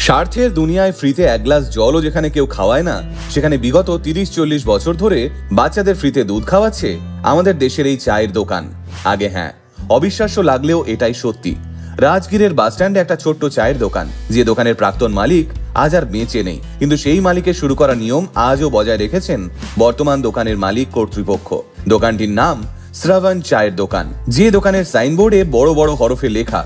স্বার্থের দুনিয়ায় ফ্রিতে এক গ্লাস জলও যেখানে কেউ খাওয়ায় না, সেখানে বিগত ৩০-৪০ বছর ধরে বাচ্চাদের ফ্রিতে দুধ খাওয়াচ্ছে আমাদের দেশের এই চায়ের দোকান। আগে হ্যাঁ, অবিশ্বাস্য লাগলেও এটাই সত্যি। রাজগীরের বাসস্ট্যান্ডে একটা ছোট্ট চায়ের দোকান, যে দোকানের প্রাক্তন মালিক আজ আর বেঁচে নেই, কিন্তু সেই মালিকের শুরু করা নিয়ম আজও বজায় রেখেছেন বর্তমান দোকানের মালিক কর্তৃপক্ষ। দোকানটির নাম শ্রাবণ চায়ের দোকান, যে দোকানের সাইনবোর্ডে বড় বড় হরফে লেখা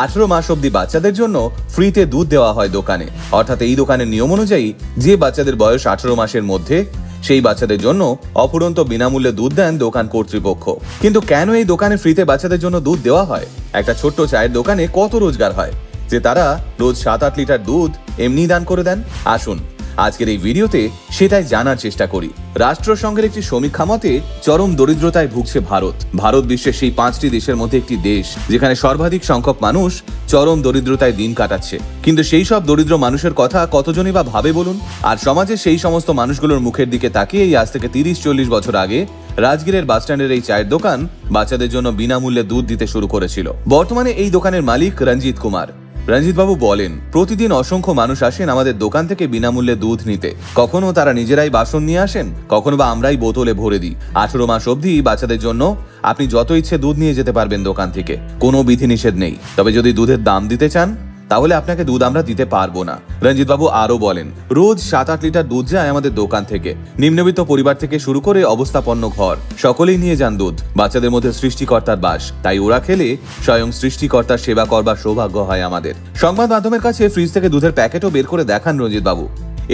18 মাস অব্দি বাচ্চাদের জন্য ফ্রিতে দুধ দেওয়া হয় দোকানে। অর্থাৎ এই দোকানের নিয়ম অনুযায়ী যে বাচ্চাদের বয়স 18 মাসের মধ্যে, সেই বাচ্চাদের জন্য অফুরন্ত বিনামূল্যে দুধ দেন দোকান কর্তৃপক্ষ। কিন্তু কেন এই দোকানে ফ্রিতে বাচ্চাদের জন্য দুধ দেওয়া হয়? একটা ছোট্ট চায়ের দোকানে কত রোজগার হয় যে তারা রোজ 7-8 লিটার দুধ এমনি দান করে দেন? আসুন আজকের এই ভিডিওতে সেটাই জানার চেষ্টা করি। রাষ্ট্রসংঘের একটি সমীক্ষা মতে চরম দরিদ্রতায় ভুগছে ভারত। ভারত বিশ্বের সেই 5টি দেশের মধ্যে একটি দেশ যেখানে সর্বাধিক সংখ্যক মানুষ চরম দরিদ্রতায় দিন কাটাচ্ছে। কিন্তু সেই সব দরিদ্র মানুষের কথা কতজনই বা ভাবে বলুন? আর সমাজে সেই সমস্ত মানুষগুলোর মুখের দিকে তাকিয়েই আজ থেকে 30-40 বছর আগে রাজগীরের বাসস্ট্যান্ডের এই চায়ের দোকান বাচ্চাদের জন্য বিনামূল্যে দুধ দিতে শুরু করেছিল। বর্তমানে এই দোকানের মালিক রঞ্জিত কুমার। রঞ্জিত বাবু বলেন, প্রতিদিন অসংখ্য মানুষ আসেন আমাদের দোকান থেকে বিনামূল্যে দুধ নিতে। কখনো তারা নিজেরাই বাসন নিয়ে আসেন, কখনো বা আমরাই বোতলে ভরে দিই। 18 মাস অবধি বাচ্চাদের জন্য আপনি যত ইচ্ছে দুধ নিয়ে যেতে পারবেন দোকান থেকে, কোনো বিধিনিষেধ নেই। তবে যদি দুধের দাম দিতে চান তাহলে আপনাকে দুধ আমরা দিতে পারবো না। রঞ্জিত বাবু আরো বলেন, রোজ 7-8 লিটার দুধ যায় আমাদের দোকান থেকে। নিম্নবিত্ত পরিবার থেকে শুরু করে অবস্থাপন্ন ঘর সকলেই নিয়ে যান দুধ। বাচ্চাদের মধ্যে সৃষ্টিকর্তার বাস, তাই ওরা খেলে স্বয়ং সৃষ্টিকর্তার সেবা করবার সৌভাগ্য হয় আমাদের। সংবাদ মাধ্যমের কাছে ফ্রিজ থেকে দুধের প্যাকেটও বের করে দেখান রঞ্জিত বাবু।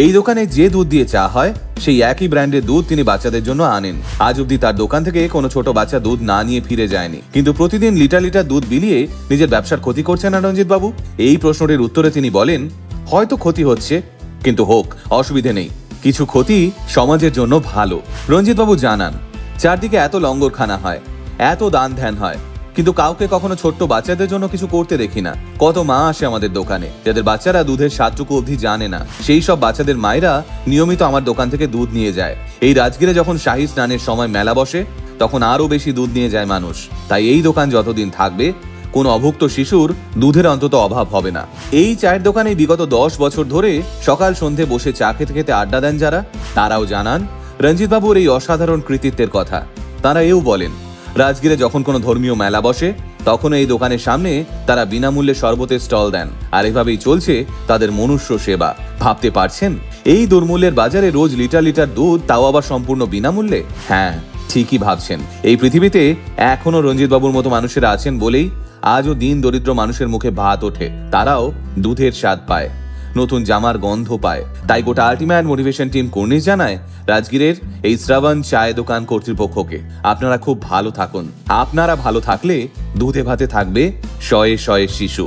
এই দোকানে যে দুধ দিয়ে চা হয় সেই একই ব্র্যান্ডের দুধ তিনি বাচ্চাদের জন্য আনেন। আজ অব্দি তার দোকান থেকে কোনো ছোট বাচ্চা দুধ না নিয়ে ফিরে যায়নি। কিন্তু প্রতিদিন লিটার লিটার দুধ বিলিয়ে নিজের ব্যবসার ক্ষতি করছেন না রঞ্জিত বাবু? এই প্রশ্নটির উত্তরে তিনি বলেন, হয়তো ক্ষতি হচ্ছে, কিন্তু হোক, অসুবিধে নেই। কিছু ক্ষতি সমাজের জন্য ভালো। রঞ্জিত বাবু জানান, চারদিকে এত লঙ্গরখানা হয়, এত দান ধ্যান হয়, কিন্তু কাউকে কখনো ছোট্ট বাচ্চাদের জন্য কিছু করতে দেখি না। কত মা আসে আমাদের দোকানে যাদের বাচ্চারা দুধের স্বাদটুকু অবধি জানে না। সেই সব বাচ্চাদের মায়েরা নিয়মিত আমার দোকান থেকে দুধ নিয়ে যায়। এই রাজগীরে যখন শাহী স্নানের সময় মেলা বসে তখন আরো বেশি দুধ নিয়ে যায় মানুষ। তাই এই দোকান যতদিন থাকবে কোনো অভুক্ত শিশুর দুধের অন্তত অভাব হবে না। এই চায়ের দোকানে বিগত 10 বছর ধরে সকাল সন্ধে বসে চা খেতে খেতে আড্ডা দেন যারা, তারাও জানান রঞ্জিত বাবুর এই অসাধারণ কৃতিত্বের কথা। তারা এও বলেন, রাজগীরে যখন কোনো ধর্মীয় মেলা বসে তখন এই দোকানের সামনে তারা বিনামূল্যে শরবতের স্টল দেন। আর এভাবেই চলছে তাদের মনুষ্য সেবা। ভাবতে পারছেন, এই দুর্মূল্যের বাজারে রোজ লিটার লিটার দুধ, তাও আবার সম্পূর্ণ বিনামূল্যে? হ্যাঁ, ঠিকই ভাবছেন। এই পৃথিবীতে এখনো রঞ্জিত বাবুর মতো মানুষেরা আছেন বলেই আজও দিন দরিদ্র মানুষের মুখে ভাত ওঠে। তারাও দুধের স্বাদ পায়, নতুন জামার গন্ধ পায়। তাই গোটা আল্টিমেট মোটিভেশন টিম কর্নিশ জানায় রাজগীরের এই শ্রাবণ চায় দোকান কর্তৃপক্ষকে, আপনারা খুব ভালো থাকুন। আপনারা ভালো থাকলে দুধে ভাতে থাকবে শয়ে শয়ে শিশু।